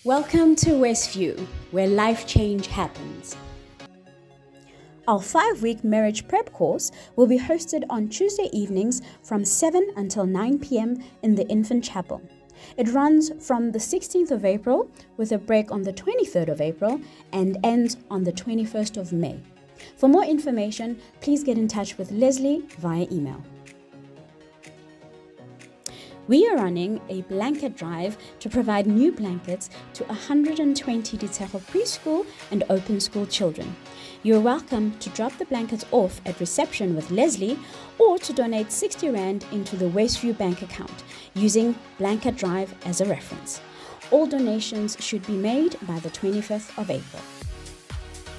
Welcome to Westview, where life change happens. Our 5-week marriage prep course will be hosted on Tuesday evenings from 7 until 9 p.m. in the Infant Chapel. It runs from the 16th of April with a break on the 23rd of April and ends on the 21st of May. For more information, please get in touch with Leslie via email. We are running a blanket drive to provide new blankets to 120 Ditego preschool and open school children. You're welcome to drop the blankets off at reception with Leslie or to donate 60 Rand into the Westview bank account using Blanket Drive as a reference. All donations should be made by the 25th of April.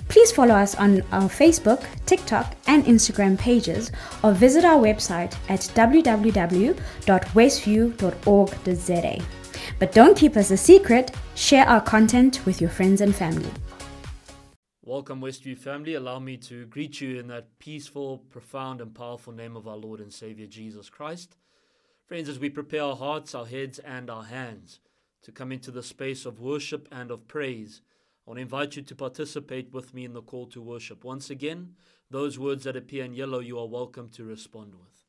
Please follow us on our Facebook, TikTok, and Instagram pages, or visit our website at www.westview.org.za. But don't keep us a secret, share our content with your friends and family. Welcome, Westview family. Allow me to greet you in that peaceful, profound, and powerful name of our Lord and Savior Jesus Christ. Friends, as we prepare our hearts, our heads, and our hands to come into the space of worship and of praise, I want to invite you to participate with me in the call to worship. Once again, those words that appear in yellow, you are welcome to respond with.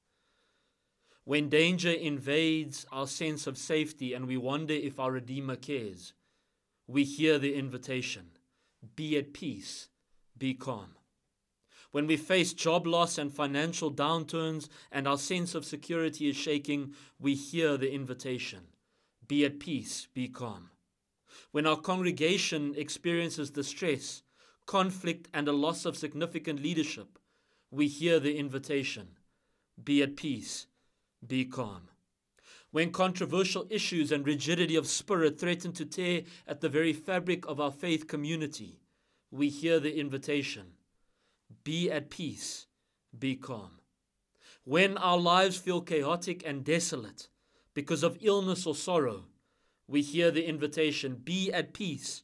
When danger invades our sense of safety and we wonder if our Redeemer cares, we hear the invitation, be at peace, be calm. When we face job loss and financial downturns and our sense of security is shaking, we hear the invitation, be at peace, be calm. When our congregation experiences distress, conflict, and a loss of significant leadership, we hear the invitation, be at peace, be calm. When controversial issues and rigidity of spirit threaten to tear at the very fabric of our faith community, we hear the invitation, be at peace, be calm. When our lives feel chaotic and desolate because of illness or sorrow, we hear the invitation, be at peace,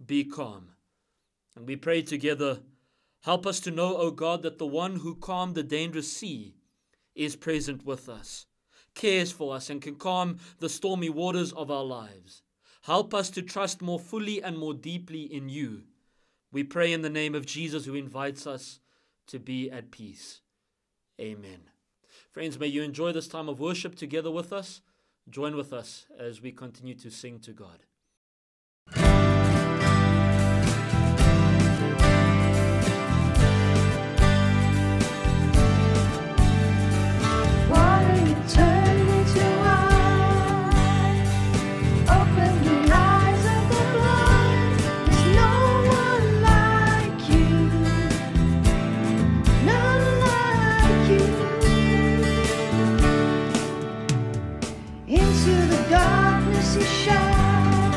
be calm. And we pray together, help us to know, O God, that the one who calmed the dangerous sea is present with us, cares for us, and can calm the stormy waters of our lives. Help us to trust more fully and more deeply in you. We pray in the name of Jesus, who invites us to be at peace. Amen. Friends, may you enjoy this time of worship together with us. Join with us as we continue to sing to God. Into the darkness he shines.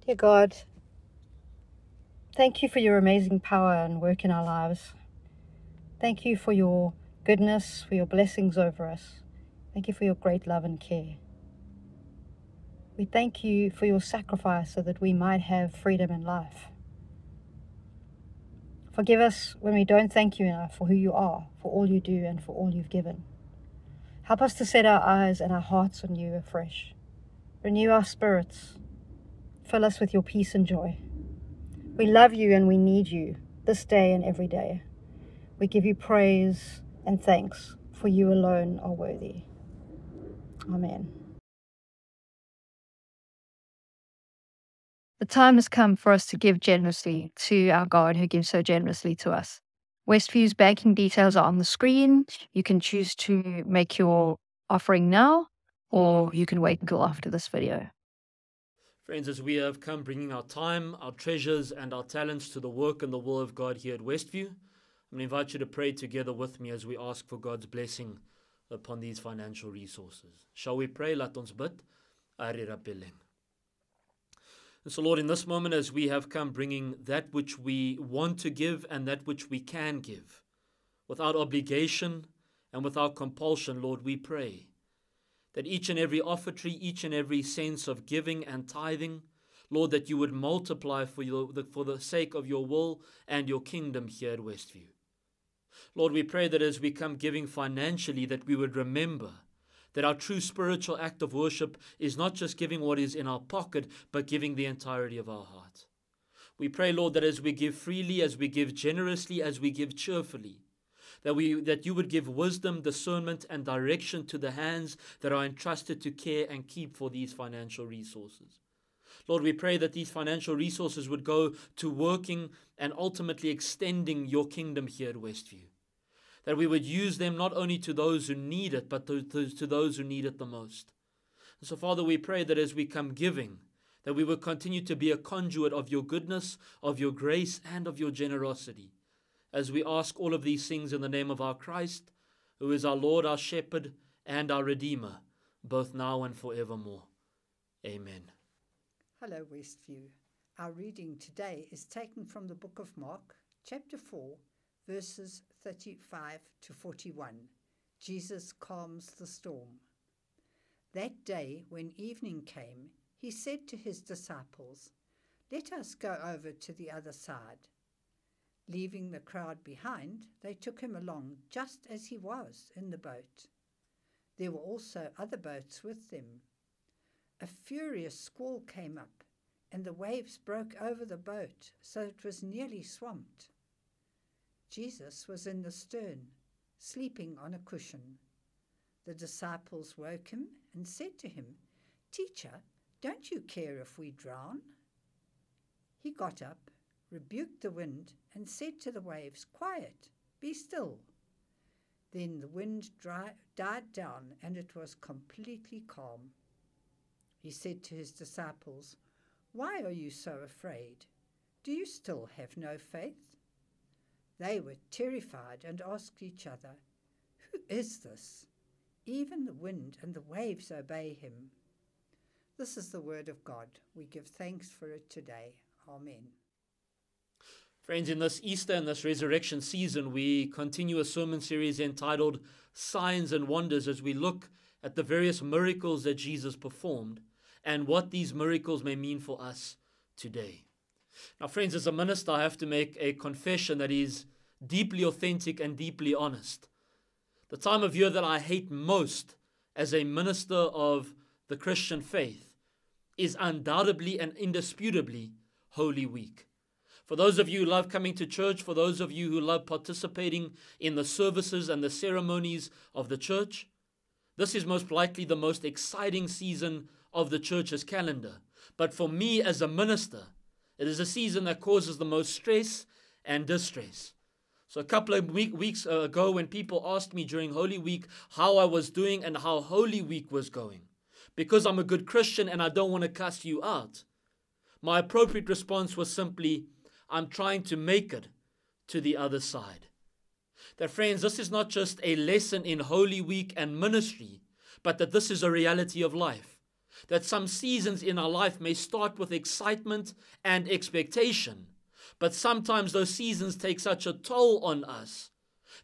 Dear God, thank you for your amazing power and work in our lives. Thank you for your goodness, for your blessings over us. Thank you for your great love and care. We thank you for your sacrifice so that we might have freedom in life. Forgive us when we don't thank you enough for who you are, for all you do, and for all you've given. Help us to set our eyes and our hearts on you afresh. Renew our spirits. Fill us with your peace and joy. We love you and we need you this day and every day. We give you praise and thanks, for you alone are worthy. Amen. The time has come for us to give generously to our God who gives so generously to us. Westview's banking details are on the screen. You can choose to make your offering now, or you can wait until after this video. Friends, as we have come bringing our time, our treasures, and our talents to the work and the will of God here at Westview, I'm going to invite you to pray together with me as we ask for God's blessing upon these financial resources. Shall we pray? Laat ons bid. Arira billing. And so, Lord, in this moment, as we have come bringing that which we want to give and that which we can give, without obligation and without compulsion, Lord, we pray that each and every offertory, each and every sense of giving and tithing, Lord, that you would multiply for the sake of your will and your kingdom here at Westview. Lord, we pray that as we come giving financially, that we would remember that our true spiritual act of worship is not just giving what is in our pocket, but giving the entirety of our heart. We pray, Lord, that as we give freely, as we give generously, as we give cheerfully, that you would give wisdom, discernment, and direction to the hands that are entrusted to care and keep for these financial resources. Lord, we pray that these financial resources would go to working and ultimately extending your kingdom here at Westview. That we would use them not only to those who need it, but to those who need it the most. And so, Father, we pray that as we come giving, that we would continue to be a conduit of your goodness, of your grace, and of your generosity. As we ask all of these things in the name of our Christ, who is our Lord, our Shepherd, and our Redeemer, both now and forevermore. Amen. Hello, Westview. Our reading today is taken from the book of Mark, chapter 4, verses 35 to 41. Jesus calms the storm. That day, when evening came, he said to his disciples, "Let us go over to the other side." Leaving the crowd behind, they took him along just as he was in the boat. There were also other boats with them. A furious squall came up, and the waves broke over the boat, so it was nearly swamped. Jesus was in the stern, sleeping on a cushion. The disciples woke him and said to him, "Teacher, don't you care if we drown?" He got up, rebuked the wind, and said to the waves, "Quiet, be still." Then the wind died down, and it was completely calm. He said to his disciples, "Why are you so afraid? Do you still have no faith?" They were terrified and asked each other, "Who is this? Even the wind and the waves obey him." This is the word of God. We give thanks for it today. Amen. Friends, in this Easter and this resurrection season, we continue a sermon series entitled Signs and Wonders as we look at the various miracles that Jesus performed and what these miracles may mean for us today. Now, friends, as a minister, I have to make a confession that is deeply authentic and deeply honest. The time of year that I hate most as a minister of the Christian faith is undoubtedly and indisputably Holy Week. For those of you who love coming to church, for those of you who love participating in the services and the ceremonies of the church, this is most likely the most exciting season of the church's calendar. But for me as a minister, it is a season that causes the most stress and distress. So a couple of weeks ago, when people asked me during Holy Week how I was doing and how Holy Week was going, because I'm a good Christian and I don't want to cuss you out, my appropriate response was simply, "I'm trying to make it to the other side." That, friends, this is not just a lesson in Holy Week and ministry, but that this is a reality of life. that some seasons in our life may start with excitement and expectation, but sometimes those seasons take such a toll on us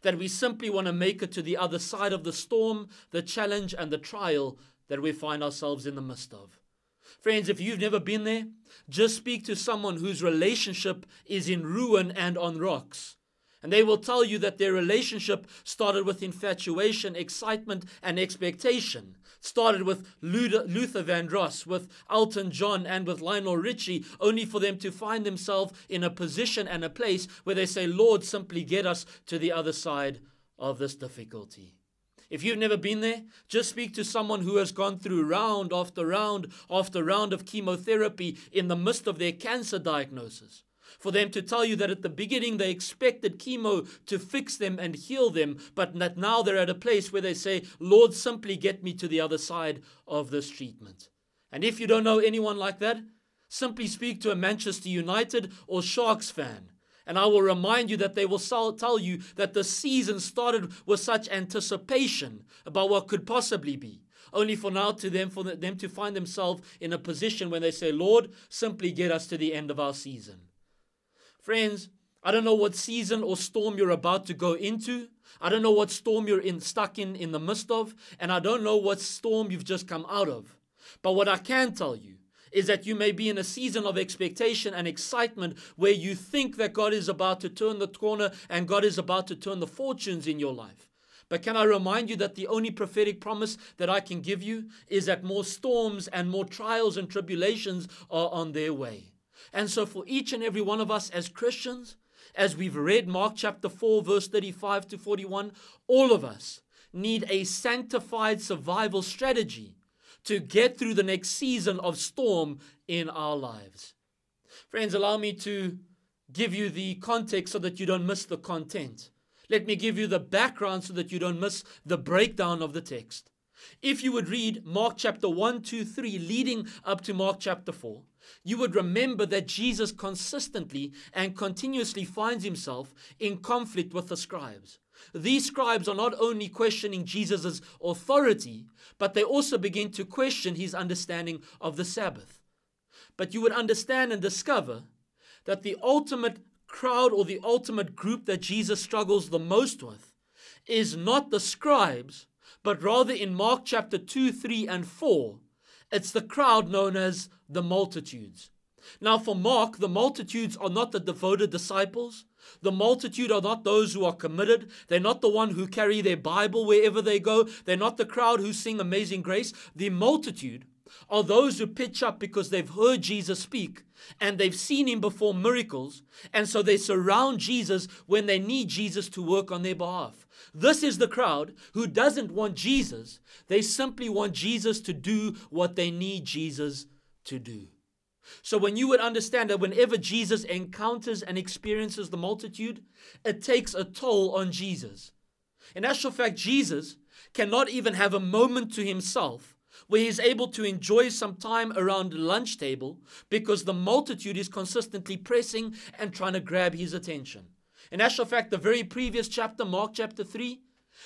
that we simply want to make it to the other side of the storm, the challenge, and the trial that we find ourselves in the midst of. Friends, if you've never been there, just speak to someone whose relationship is in ruin and on rocks. And they will tell you that their relationship started with infatuation, excitement, and expectation. Started with Luther Vandross, with Elton John, and with Lionel Richie, only for them to find themselves in a position and a place where they say, Lord, simply get us to the other side of this difficulty. If you've never been there, just speak to someone who has gone through round after round after round of chemotherapy in the midst of their cancer diagnosis. For them to tell you that at the beginning they expected chemo to fix them and heal them, but that now they're at a place where they say, Lord, simply get me to the other side of this treatment. And if you don't know anyone like that, simply speak to a Manchester United or Sharks fan. And I will remind you that they will tell you that the season started with such anticipation about what could possibly be, only for them to find themselves in a position when they say, Lord, simply get us to the end of our season. Friends, I don't know what season or storm you're about to go into. I don't know what storm you're stuck in the midst of, and I don't know what storm you've just come out of. But what I can tell you is that you may be in a season of expectation and excitement where you think that God is about to turn the corner and God is about to turn the fortunes in your life. But can I remind you that the only prophetic promise that I can give you is that more storms and more trials and tribulations are on their way. And so for each and every one of us as Christians, as we've read Mark chapter 4, verse 35 to 41, all of us need a sanctified survival strategy to get through the next season of storm in our lives. Friends, allow me to give you the context so that you don't miss the content. Let me give you the background so that you don't miss the breakdown of the text. If you would read Mark chapter 1, 2, 3, leading up to Mark chapter 4, you would remember that Jesus consistently and continuously finds himself in conflict with the scribes. These scribes are not only questioning Jesus' authority, but they also begin to question his understanding of the Sabbath. But you would understand and discover that the ultimate crowd or the ultimate group that Jesus struggles the most with is not the scribes, but rather in Mark chapter 2, 3, and 4, it's the crowd known as the multitudes. Now for Mark, the multitudes are not the devoted disciples. The multitude are not those who are committed. They're not the one who carry their Bible wherever they go. They're not the crowd who sing Amazing Grace. The multitude are those who pitch up because they've heard Jesus speak and they've seen him perform miracles, and so they surround Jesus when they need Jesus to work on their behalf. This is the crowd who doesn't want Jesus. They simply want Jesus to do what they need Jesus to do. So when you would understand that whenever Jesus encounters and experiences the multitude, it takes a toll on Jesus. In actual fact, Jesus cannot even have a moment to himself where he's able to enjoy some time around the lunch table because the multitude is consistently pressing and trying to grab his attention. In actual fact, the very previous chapter, Mark chapter 3,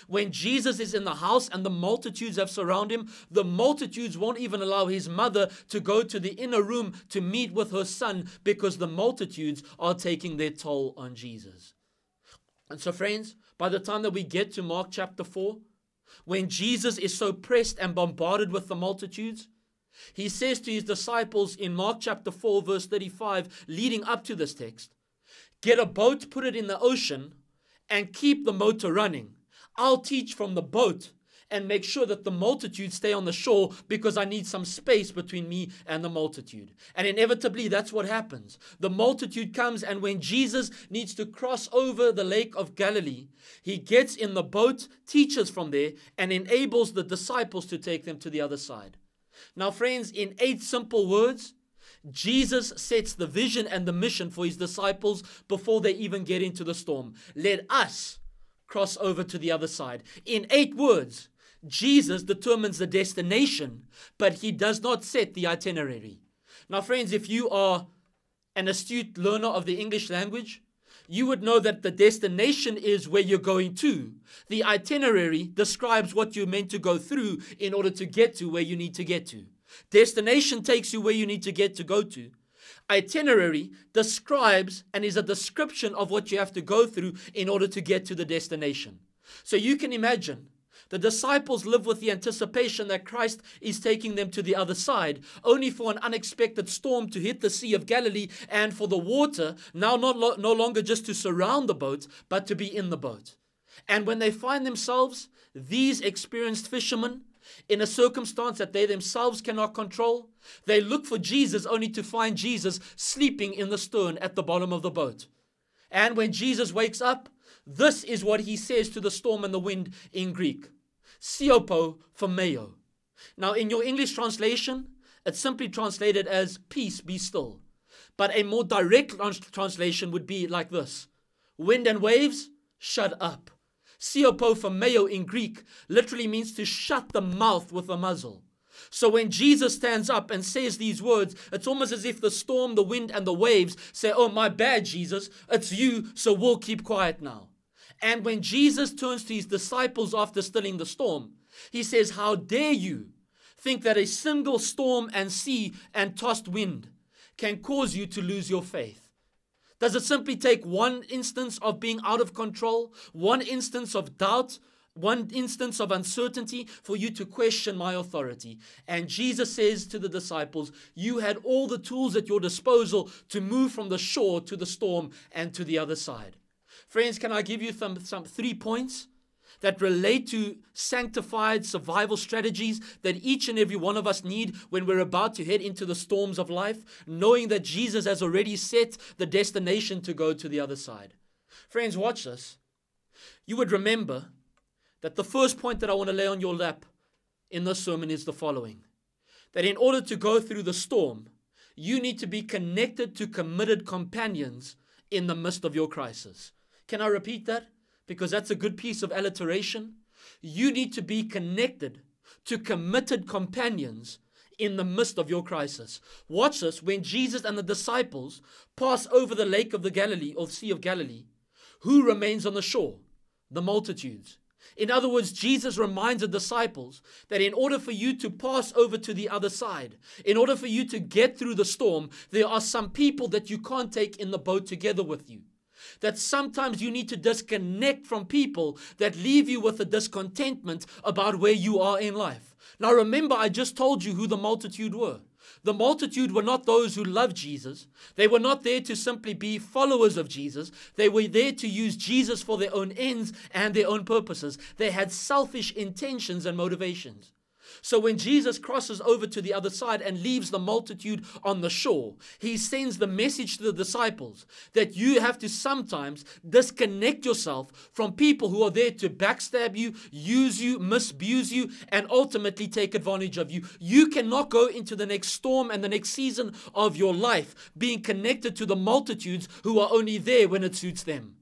when Jesus is in the house and the multitudes have surrounded him, the multitudes won't even allow his mother to go to the inner room to meet with her son because the multitudes are taking their toll on Jesus. And so friends, by the time that we get to Mark chapter 4, when Jesus is so pressed and bombarded with the multitudes, he says to his disciples in Mark chapter 4 verse 35, leading up to this text, get a boat, put it in the ocean, and keep the motor running. I'll teach from the boat and make sure that the multitude stay on the shore because I need some space between me and the multitude. And inevitably, that's what happens. The multitude comes, and when Jesus needs to cross over the Lake of Galilee, he gets in the boat, teaches from there, and enables the disciples to take them to the other side. Now, friends, in 8 simple words, Jesus sets the vision and the mission for his disciples before they even get into the storm. Let us cross over to the other side. In 8 words, Jesus determines the destination, but he does not set the itinerary. Now, friends, if you are an astute learner of the English language, you would know that the destination is where you're going to. The itinerary describes what you're meant to go through in order to get to where you need to get to. Destination takes you where you need to go to. Itinerary describes and is a description of what you have to go through in order to get to the destination. So you can imagine the disciples live with the anticipation that Christ is taking them to the other side, only for an unexpected storm to hit the Sea of Galilee and for the water now no longer just to surround the boat, but to be in the boat. And when they find themselves, these experienced fishermen, in a circumstance that they themselves cannot control, they look for Jesus only to find Jesus sleeping in the stern at the bottom of the boat. And when Jesus wakes up, this is what he says to the storm and the wind in Greek. Siopo phomeo. Now in your English translation, it's simply translated as peace, be still. But a more direct translation would be like this. Wind and waves, shut up. Siopo phomeo in Greek literally means to shut the mouth with a muzzle. So when Jesus stands up and says these words, it's almost as if the storm, the wind, and the waves say, oh, my bad, Jesus, it's you, so we'll keep quiet now. And when Jesus turns to his disciples after stilling the storm, he says, how dare you think that a single storm and sea and tossed wind can cause you to lose your faith? Does it simply take one instance of being out of control, one instance of doubt, one instance of uncertainty for you to question my authority? And Jesus says to the disciples, you had all the tools at your disposal to move from the shore to the storm and to the other side. Friends, can I give you some 3 points that relate to sanctified survival strategies that each and every one of us need when we're about to head into the storms of life, knowing that Jesus has already set the destination to go to the other side? Friends, watch this. You would remember that the first point that I want to lay on your lap in this sermon is the following. That in order to go through the storm, you need to be connected to committed companions in the midst of your crisis. Can I repeat that? Because that's a good piece of alliteration. You need to be connected to committed companions in the midst of your crisis. Watch this. When Jesus and the disciples pass over the lake of the Galilee or Sea of Galilee, who remains on the shore? The multitudes. In other words, Jesus reminds the disciples that in order for you to pass over to the other side, in order for you to get through the storm, there are some people that you can't take in the boat together with you. That sometimes you need to disconnect from people that leave you with a discontentment about where you are in life. Now remember, I just told you who the multitude were. The multitude were not those who loved Jesus. They were not there to simply be followers of Jesus. They were there to use Jesus for their own ends and their own purposes. They had selfish intentions and motivations. So when Jesus crosses over to the other side and leaves the multitude on the shore, he sends the message to the disciples that you have to sometimes disconnect yourself from people who are there to backstab you, use you, misabuse you, and ultimately take advantage of you. You cannot go into the next storm and the next season of your life being connected to the multitudes who are only there when it suits them.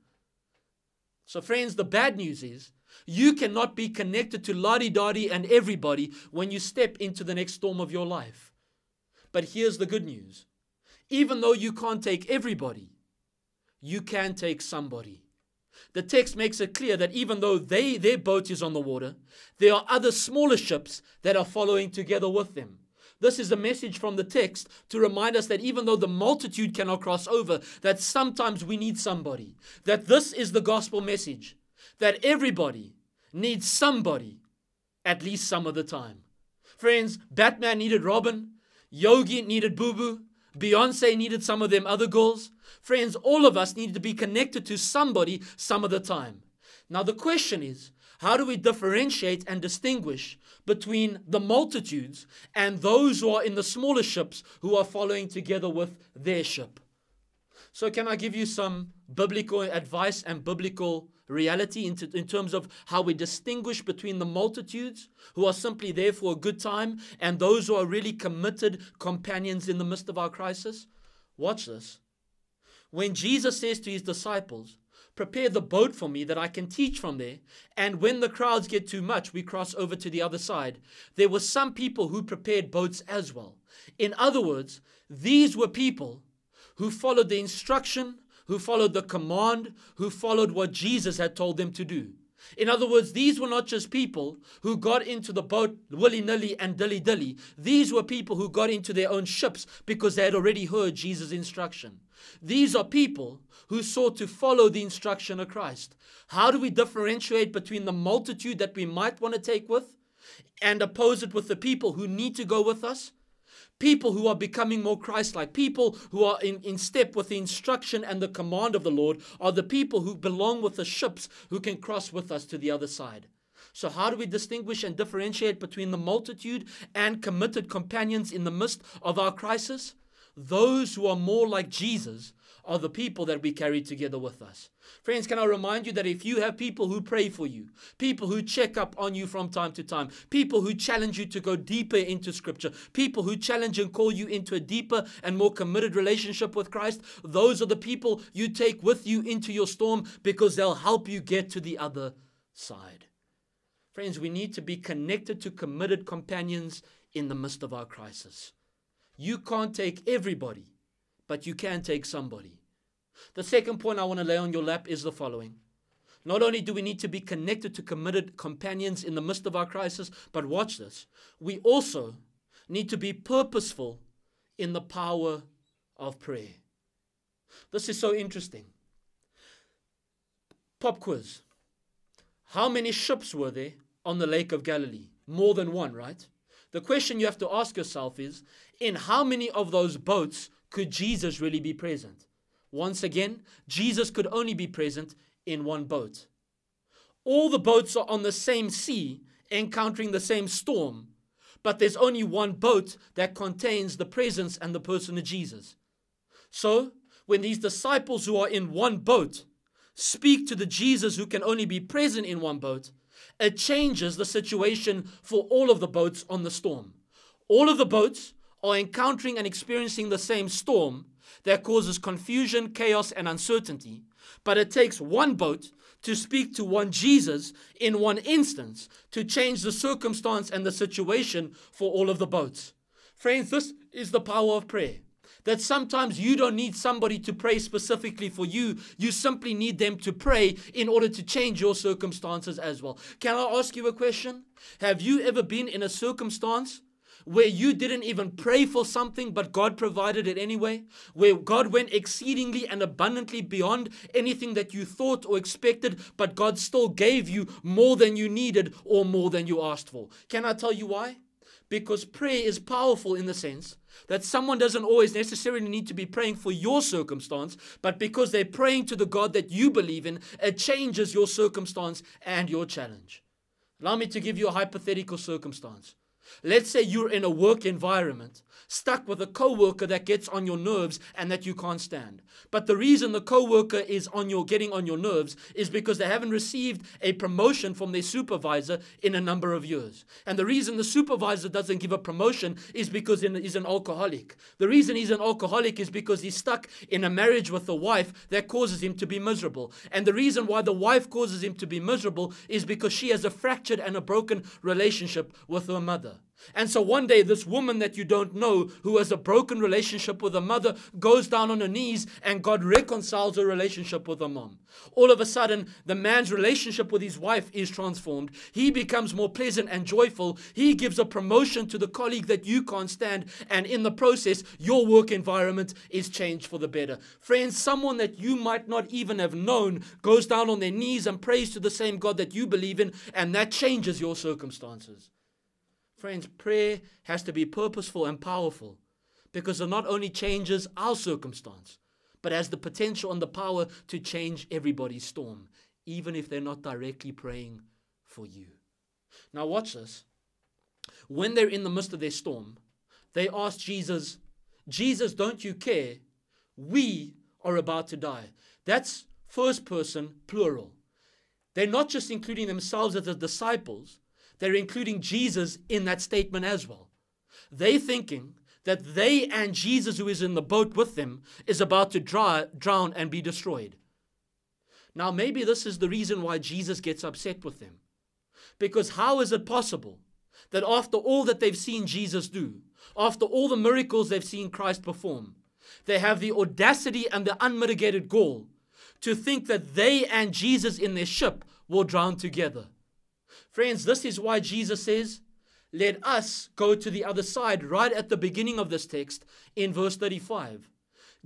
So friends, the bad news is, you cannot be connected to la-di-da-di and everybody when you step into the next storm of your life. But here's the good news. Even though you can't take everybody, you can take somebody. The text makes it clear that even though their boat is on the water, there are other smaller ships that are following together with them. This is a message from the text to remind us that even though the multitude cannot cross over, that sometimes we need somebody. That this is the gospel message. That everybody needs somebody at least some of the time. Friends, Batman needed Robin, Yogi needed Boo Boo, Beyonce needed some of them other girls. Friends, all of us need to be connected to somebody some of the time. Now the question is, how do we differentiate and distinguish between the multitudes and those who are in the smaller ships who are following together with their ship? So can I give you some biblical advice and biblical reality in terms of how we distinguish between the multitudes who are simply there for a good time and those who are really committed companions in the midst of our crisis? Watch this. When Jesus says to his disciples, prepare the boat for me that I can teach from there, and when the crowds get too much, we cross over to the other side, there were some people who prepared boats as well. In other words, these were people who followed the instruction, who followed the command, who followed what Jesus had told them to do. In other words, these were not just people who got into the boat willy-nilly and dilly-dilly. These were people who got into their own ships because they had already heard Jesus' instruction. These are people who sought to follow the instruction of Christ. How do we differentiate between the multitude that we might want to take with and oppose it with the people who need to go with us? People who are becoming more Christ-like, people who are in step with the instruction and the command of the Lord, are the people who belong with the ships who can cross with us to the other side. So how do we distinguish and differentiate between the multitude and committed companions in the midst of our crisis? Those who are more like Jesus are the people that we carry together with us. Friends, can I remind you that if you have people who pray for you, people who check up on you from time to time, people who challenge you to go deeper into Scripture, people who challenge and call you into a deeper and more committed relationship with Christ, those are the people you take with you into your storm because they'll help you get to the other side. Friends, we need to be connected to committed companions in the midst of our crisis. You can't take everybody, but you can take somebody. The second point I want to lay on your lap is the following. Not only do we need to be connected to committed companions in the midst of our crisis, but watch this, we also need to be purposeful in the power of prayer. This is so interesting. Pop quiz. How many ships were there on the Lake of Galilee? More than one, right? The question you have to ask yourself is, in how many of those boats could Jesus really be present? Once again, Jesus could only be present in one boat. All the boats are on the same sea, encountering the same storm, but there's only one boat that contains the presence and the person of Jesus. So, when these disciples who are in one boat speak to the Jesus who can only be present in one boat, it changes the situation for all of the boats on the storm. All of the boats are encountering and experiencing the same storm that causes confusion, chaos, and uncertainty. But it takes one boat to speak to one Jesus in one instance to change the circumstance and the situation for all of the boats. Friends, this is the power of prayer. That sometimes you don't need somebody to pray specifically for you. You simply need them to pray in order to change your circumstances as well. Can I ask you a question? Have you ever been in a circumstance where you didn't even pray for something, but God provided it anyway? Where God went exceedingly and abundantly beyond anything that you thought or expected, but God still gave you more than you needed or more than you asked for. Can I tell you why? Because prayer is powerful in the sense that someone doesn't always necessarily need to be praying for your circumstance, but because they're praying to the God that you believe in, it changes your circumstance and your challenge. Allow me to give you a hypothetical circumstance. Let's say you're in a work environment, stuck with a co-worker that gets on your nerves and that you can't stand. But the reason the co-worker is getting on your nerves is because they haven't received a promotion from their supervisor in a number of years. And the reason the supervisor doesn't give a promotion is because he's an alcoholic. The reason he's an alcoholic is because he's stuck in a marriage with a wife that causes him to be miserable. And the reason why the wife causes him to be miserable is because she has a fractured and a broken relationship with her mother. And so one day, this woman that you don't know, who has a broken relationship with her mother, goes down on her knees and God reconciles her relationship with her mom. All of a sudden, the man's relationship with his wife is transformed. He becomes more pleasant and joyful. He gives a promotion to the colleague that you can't stand. And in the process, your work environment is changed for the better. Friends, someone that you might not even have known goes down on their knees and prays to the same God that you believe in, and that changes your circumstances. Friends, prayer has to be purposeful and powerful because it not only changes our circumstance, but has the potential and the power to change everybody's storm, even if they're not directly praying for you. Now watch this. When they're in the midst of their storm, they ask Jesus, Jesus, don't you care? We are about to die. That's first person plural. They're not just including themselves as the disciples, they're including Jesus in that statement as well. They're thinking that they and Jesus, who is in the boat with them, is about to drown and be destroyed. Now, maybe this is the reason why Jesus gets upset with them. Because how is it possible that after all that they've seen Jesus do, after all the miracles they've seen Christ perform, they have the audacity and the unmitigated gall to think that they and Jesus in their ship will drown together. Friends, this is why Jesus says, let us go to the other side right at the beginning of this text in verse 35.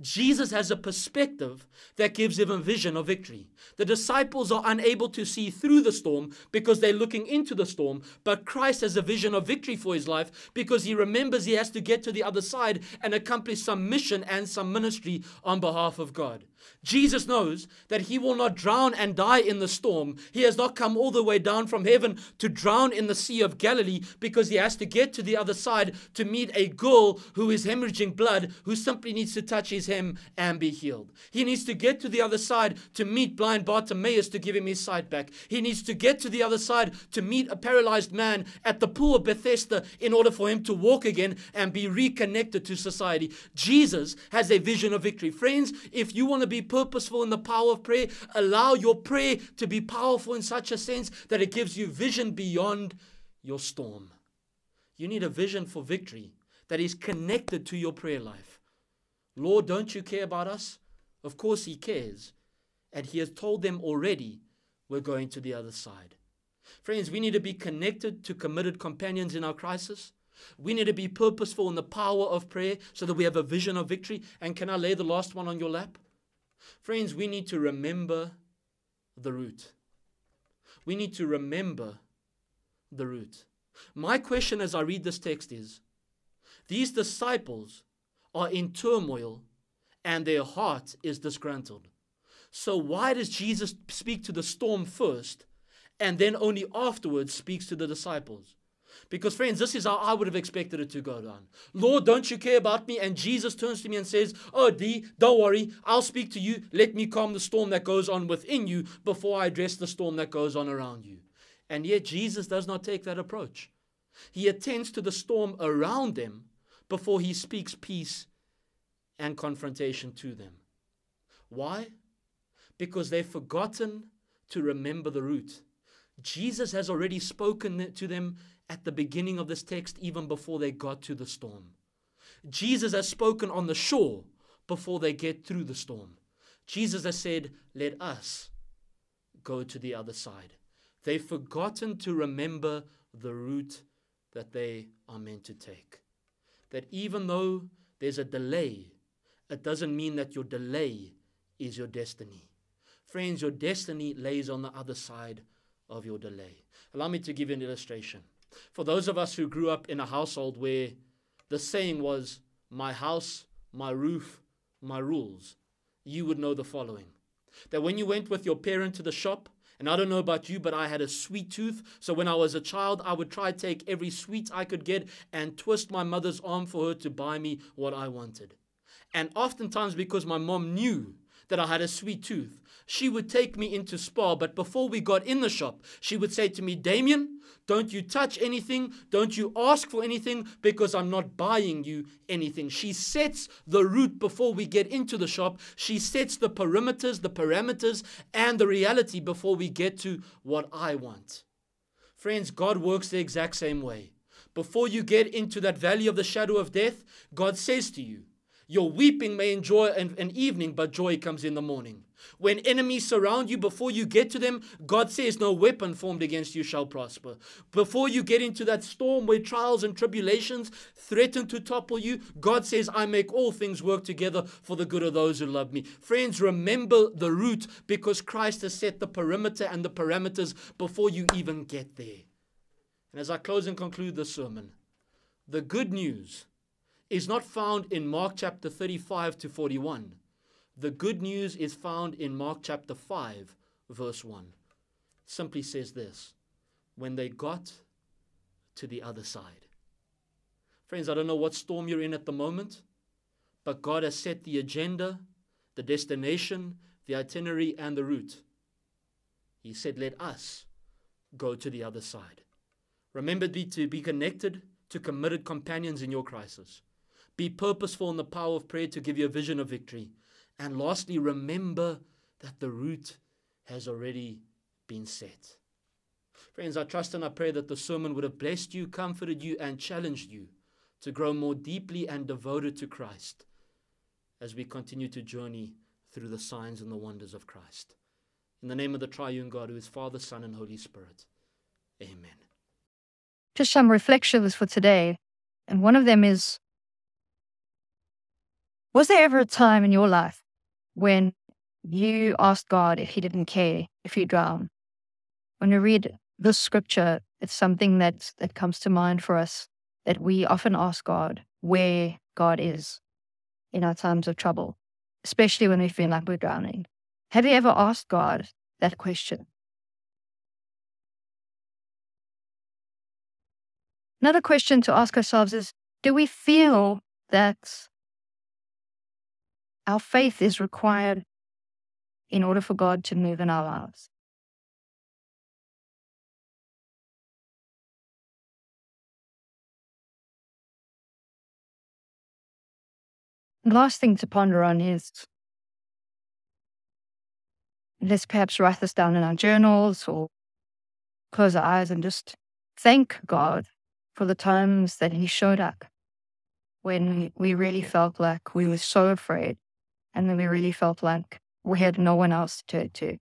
Jesus has a perspective that gives him a vision of victory. The disciples are unable to see through the storm because they're looking into the storm, but Christ has a vision of victory for his life because he remembers he has to get to the other side and accomplish some mission and some ministry on behalf of God. Jesus knows that he will not drown and die in the storm. He has not come all the way down from heaven to drown in the Sea of Galilee because he has to get to the other side to meet a girl who is hemorrhaging blood, who simply needs to touch his hem and be healed. He needs to get to the other side to meet blind Bartimaeus to give him his sight back. He needs to get to the other side to meet a paralyzed man at the pool of Bethesda in order for him to walk again and be reconnected to society. Jesus has a vision of victory. Friends, if you want to be purposeful in the power of prayer, allow your prayer to be powerful in such a sense that it gives you vision beyond your storm. You need a vision for victory that is connected to your prayer life. Lord, don't you care about us? Of course he cares. And he has told them already, we're going to the other side. Friends, we need to be connected to committed companions in our crisis. We need to be purposeful in the power of prayer so that we have a vision of victory. And can I lay the last one on your lap? Friends, we need to remember the root. We need to remember the root. My question as I read this text is, these disciples are in turmoil and their heart is disgruntled. So why does Jesus speak to the storm first and then only afterwards speaks to the disciples? Because friends, this is how I would have expected it to go down. Lord, don't you care about me? And Jesus turns to me and says, oh D, don't worry, I'll speak to you. Let me calm the storm that goes on within you before I address the storm that goes on around you. And yet Jesus does not take that approach. He attends to the storm around them before he speaks peace and confrontation to them. Why? Because they've forgotten to remember the root. Jesus has already spoken to them at the beginning of this text, even before they got to the storm. Jesus has spoken on the shore before they get through the storm. Jesus has said, let us go to the other side. They've forgotten to remember the route that they are meant to take. That even though there's a delay, it doesn't mean that your delay is your destiny. Friends, your destiny lays on the other side of your delay. Allow me to give you an illustration. For those of us who grew up in a household where the saying was, my house, my roof, my rules, you would know the following. That when you went with your parent to the shop, and I don't know about you, but I had a sweet tooth. So when I was a child, I would try to take every sweet I could get and twist my mother's arm for her to buy me what I wanted. And oftentimes, because my mom knew that I had a sweet tooth, she would take me into Spar. But before we got in the shop, she would say to me, Damian, don't you touch anything. Don't you ask for anything, because I'm not buying you anything. She sets the route before we get into the shop. She sets the perimeters, the parameters, and the reality before we get to what I want. Friends, God works the exact same way. Before you get into that valley of the shadow of death, God says to you, your weeping may endure an evening, but joy comes in the morning. When enemies surround you, before you get to them, God says, no weapon formed against you shall prosper. Before you get into that storm where trials and tribulations threaten to topple you, God says, I make all things work together for the good of those who love me. Friends, remember the route, because Christ has set the perimeter and the parameters before you even get there. And as I close and conclude this sermon, the good news is not found in Mark chapter 35 to 41. The good news is found in Mark chapter 5, verse 1. It simply says this, when they got to the other side. Friends, I don't know what storm you're in at the moment, but God has set the agenda, the destination, the itinerary, and the route. He said, let us go to the other side. Remember to be connected to committed companions in your crisis. Be purposeful in the power of prayer to give you a vision of victory. And lastly, remember that the route has already been set. Friends, I trust and I pray that the sermon would have blessed you, comforted you, and challenged you to grow more deeply and devoted to Christ as we continue to journey through the signs and the wonders of Christ. In the name of the triune God, who is Father, Son, and Holy Spirit. Amen. Just some reflections for today. And one of them is, was there ever a time in your life when you asked God if he didn't care if you drown? When we read this scripture, it's something that comes to mind for us, that we often ask God where God is in our times of trouble, especially when we feel like we're drowning. Have you ever asked God that question? Another question to ask ourselves is, do we feel that our faith is required in order for God to move in our lives? The last thing to ponder on is, let's perhaps write this down in our journals or close our eyes and just thank God for the times that he showed up when we really felt like we were so afraid and then we really felt like we had no one else to turn to.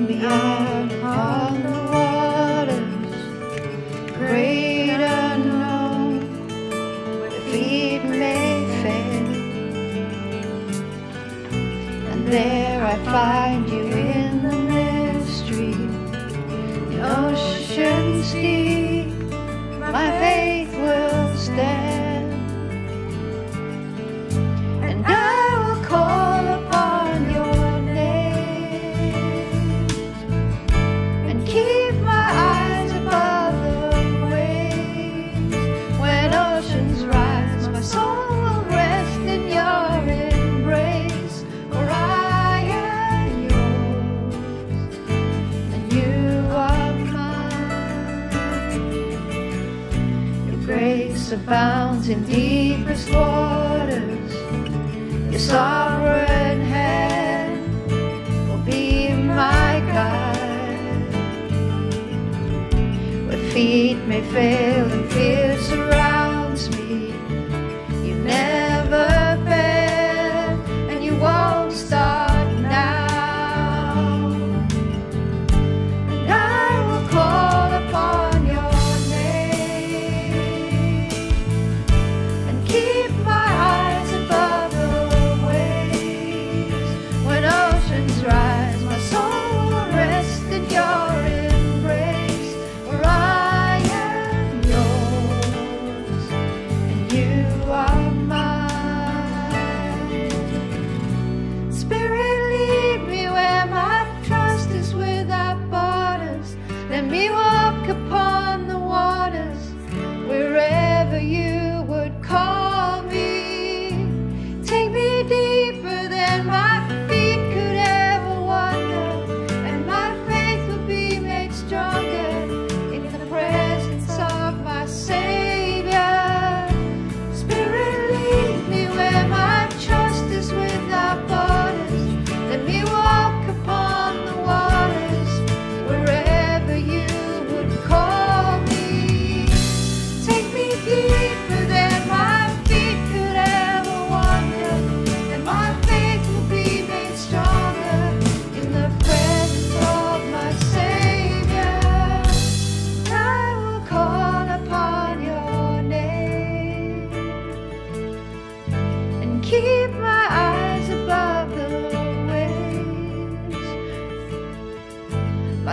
Beyond on the waters, great unknown, where feet may fail, and there I find you in the mystery, the ocean's deep, my faith will stand, and I will call upon your abounds in deepest waters. Your sovereign hand will be my guide. Where feet may fail and fear surrounds me, you never fail and you won't stop now. And I will call upon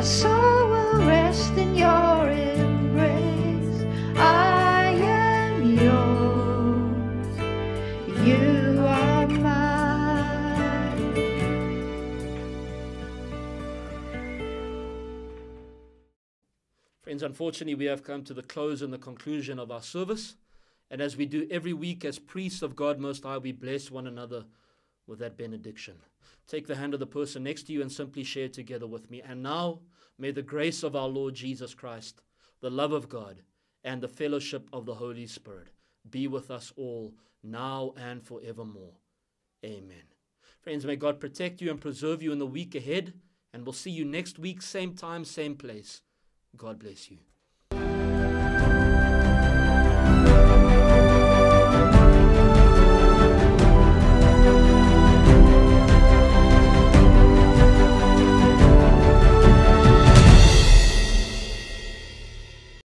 my soul will rest in your embrace. I am yours, you are mine. Friends, unfortunately, we have come to the close and the conclusion of our service. And as we do every week as priests of God Most High, we bless one another with that benediction. Take the hand of the person next to you and simply share together with me. And now, may the grace of our Lord Jesus Christ, the love of God, and the fellowship of the Holy Spirit be with us all, now and forevermore. Amen. Friends, may God protect you and preserve you in the week ahead, and we'll see you next week, same time, same place. God bless you.